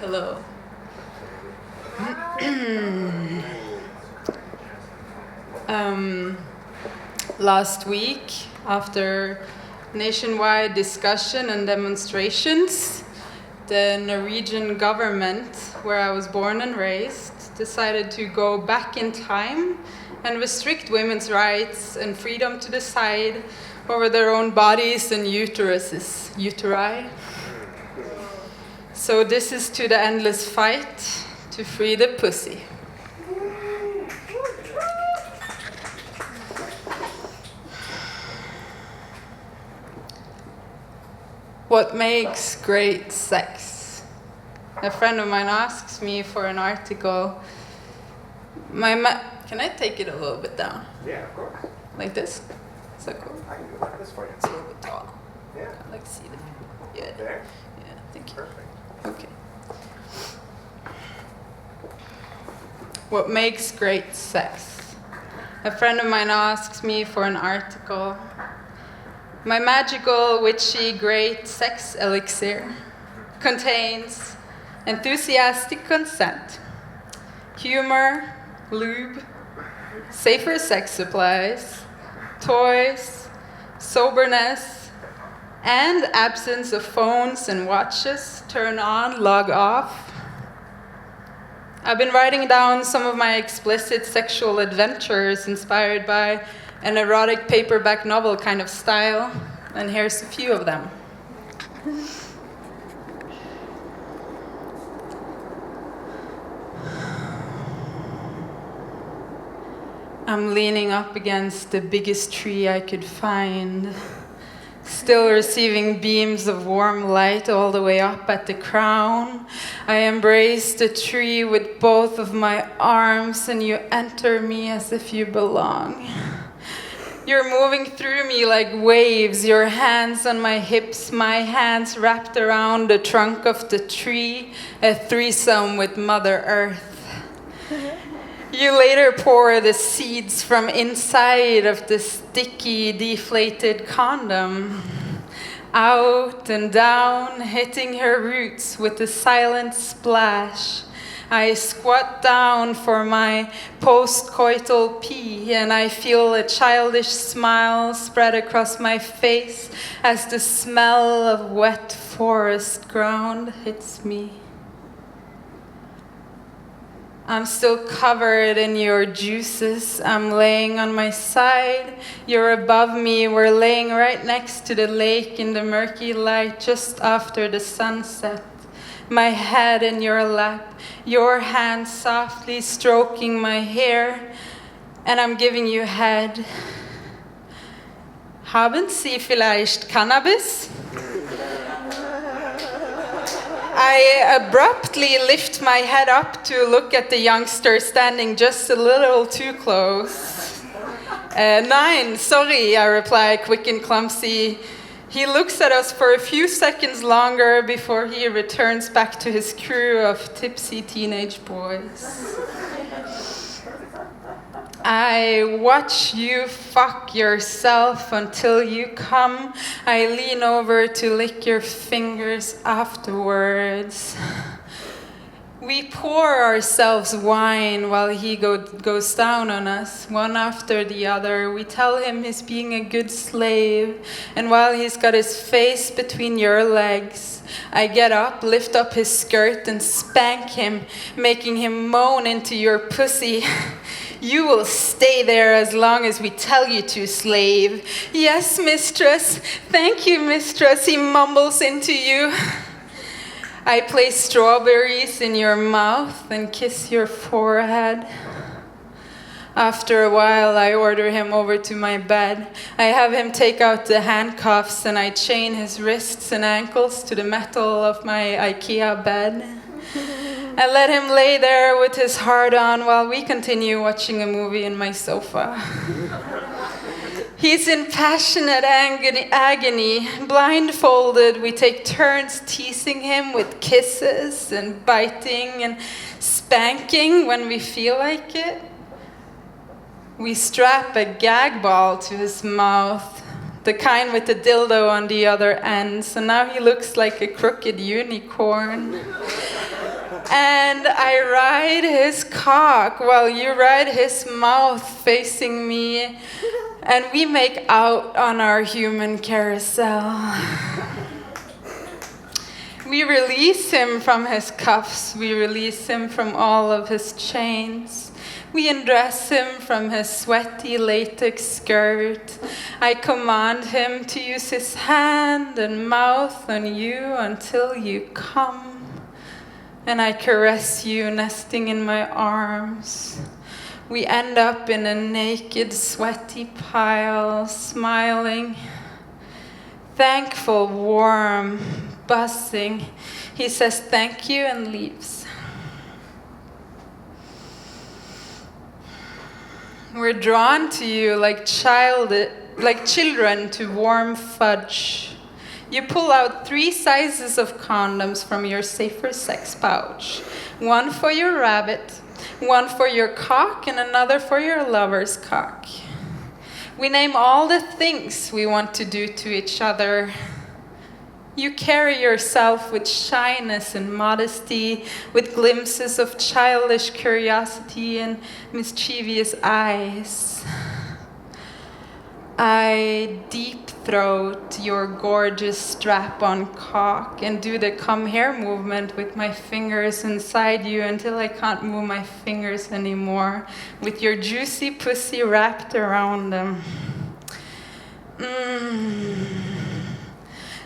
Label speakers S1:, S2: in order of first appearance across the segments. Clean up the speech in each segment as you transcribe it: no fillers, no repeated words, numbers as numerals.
S1: Hello. Last week, after nationwide discussion and demonstrations, the Norwegian government, where I was born and raised, decided to go back in time and restrict women's rights and freedom to decide over their own bodies and uteri. So this is to the endless fight to free the pussy. What makes great sex? A friend of mine asks me for an article. Can I take it a little bit down?
S2: Yeah, of course.
S1: Like this? Is that cool?
S2: I can do like this for you.
S1: It's a little bit tall.
S2: Yeah.
S1: I'd like to see that. Yeah.
S2: There?
S1: Yeah, thank you.
S2: Perfect.
S1: Okay. What makes great sex? A friend of mine asks me for an article. My magical, witchy, great sex elixir contains enthusiastic consent, humor, lube, safer sex supplies, toys, soberness, and absence of phones and watches, turn on, log off. I've been writing down some of my explicit sexual adventures inspired by an erotic paperback novel kind of style, and here's a few of them. I'm leaning up against the biggest tree I could find, still receiving beams of warm light all the way up at the crown. I embrace the tree with both of my arms, and you enter me as if you belong. You're moving through me like waves, your hands on my hips, my hands wrapped around the trunk of the tree, a threesome with Mother Earth. You later pour the seeds from inside of the sticky, deflated condom, out and down, hitting her roots with a silent splash. I squat down for my post-coital pee, and I feel a childish smile spread across my face as the smell of wet forest ground hits me. I'm still covered in your juices. I'm laying on my side. You're above me. We're laying right next to the lake in the murky light just after the sunset. My head in your lap, your hand softly stroking my hair, and I'm giving you head. Haben Sie vielleicht Cannabis? I abruptly lift my head up to look at the youngster standing just a little too close. Nein, sorry, I reply, quick and clumsy. He looks at us for a few seconds longer before he returns back to his crew of tipsy teenage boys. I watch you fuck yourself until you come. I lean over to lick your fingers afterwards. We pour ourselves wine while he goes down on us, one after the other. We tell him he's being a good slave, and while he's got his face between your legs, I get up, lift up his skirt, and spank him, making him moan into your pussy. You will stay there as long as we tell you to, slave. Yes, mistress. Thank you, mistress, he mumbles into you. I place strawberries in your mouth and kiss your forehead. After a while, I order him over to my bed. I have him take out the handcuffs and I chain his wrists and ankles to the metal of my IKEA bed. I let him lay there with his heart on while we continue watching a movie in my sofa. He's in passionate agony. Blindfolded, we take turns teasing him with kisses and biting and spanking when we feel like it. We strap a gag ball to his mouth, the kind with the dildo on the other end, so now he looks like a crooked unicorn. And I ride his cock while you ride his mouth facing me. And we make out on our human carousel. We release him from his cuffs. We release him from all of his chains. We undress him from his sweaty latex skirt. I command him to use his hand and mouth on you until you come. And I caress you, nesting in my arms. We end up in a naked, sweaty pile, smiling, thankful, warm, buzzing. He says thank you and leaves. We're drawn to you like children to warm fudge. You pull out 3 sizes of condoms from your safer sex pouch. 1 for your rabbit, 1 for your cock, and another for your lover's cock. We name all the things we want to do to each other. You carry yourself with shyness and modesty, with glimpses of childish curiosity and mischievous eyes. I deep throat your gorgeous strap-on cock and do the come here movement with my fingers inside you until I can't move my fingers anymore, with your juicy pussy wrapped around them.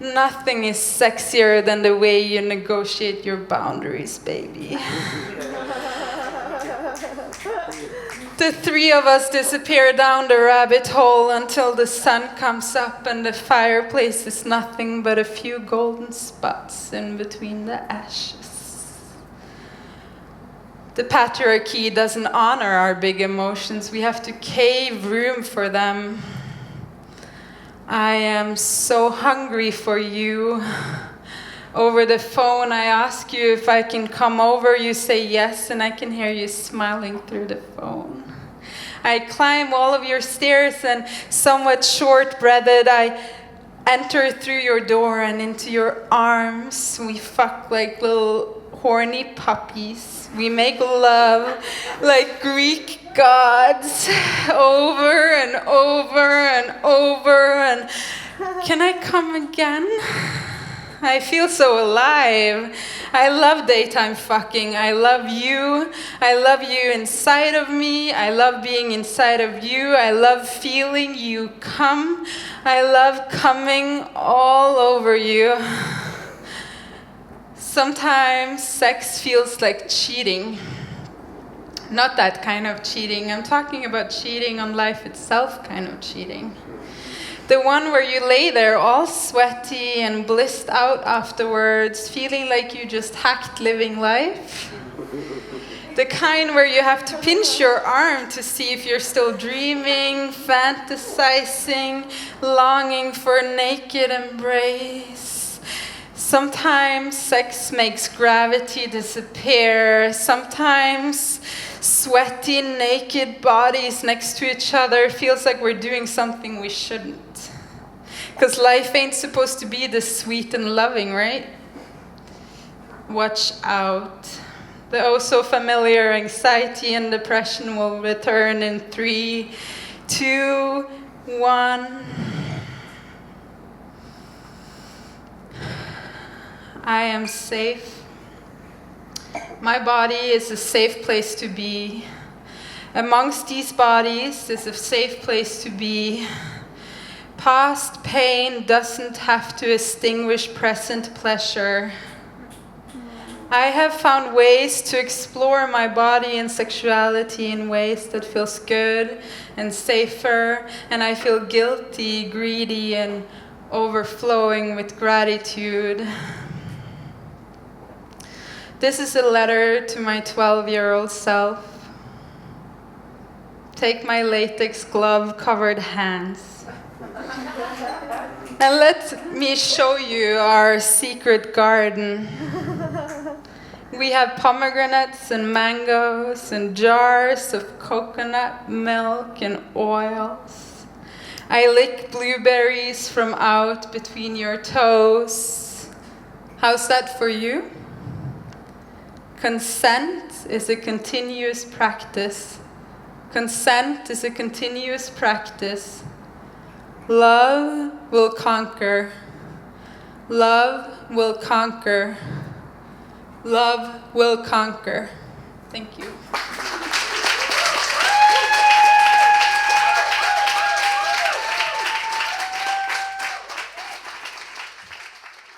S1: Nothing is sexier than the way you negotiate your boundaries, baby. The 3 of us disappear down the rabbit hole until the sun comes up and the fireplace is nothing but a few golden spots in between the ashes. The patriarchy doesn't honor our big emotions. We have to cave room for them. I am so hungry for you. Over the phone, I ask you if I can come over. You say yes, and I can hear you smiling through the phone. I climb all of your stairs, and somewhat short-breathed, I enter through your door and into your arms. We fuck like little horny puppies. We make love like Greek gods over and over and over. And can I come again? I feel so alive. I love daytime fucking. I love you. I love you inside of me. I love being inside of you. I love feeling you come. I love coming all over you. Sometimes sex feels like cheating. Not that kind of cheating. I'm talking about cheating on life itself kind of cheating. The one where you lay there all sweaty and blissed out afterwards, feeling like you just hacked living life. The kind where you have to pinch your arm to see if you're still dreaming, fantasizing, longing for a naked embrace. Sometimes sex makes gravity disappear. Sometimes sweaty, naked bodies next to each other feels like we're doing something we shouldn't. Because life ain't supposed to be this sweet and loving, right? Watch out. The oh so familiar anxiety and depression will return in 3, 2, 1. I am safe. My body is a safe place to be. Amongst these bodies is a safe place to be. Past pain doesn't have to extinguish present pleasure. I have found ways to explore my body and sexuality in ways that feels good and safer, and I feel guilty, greedy, and overflowing with gratitude. This is a letter to my 12-year-old self. Take my latex glove-covered hands. And let me show you our secret garden. We have pomegranates and mangoes and jars of coconut milk and oils. I lick blueberries from out between your toes. How's that for you? Consent is a continuous practice. Consent is a continuous practice. Love will conquer. Love will conquer. Love will conquer. Thank you.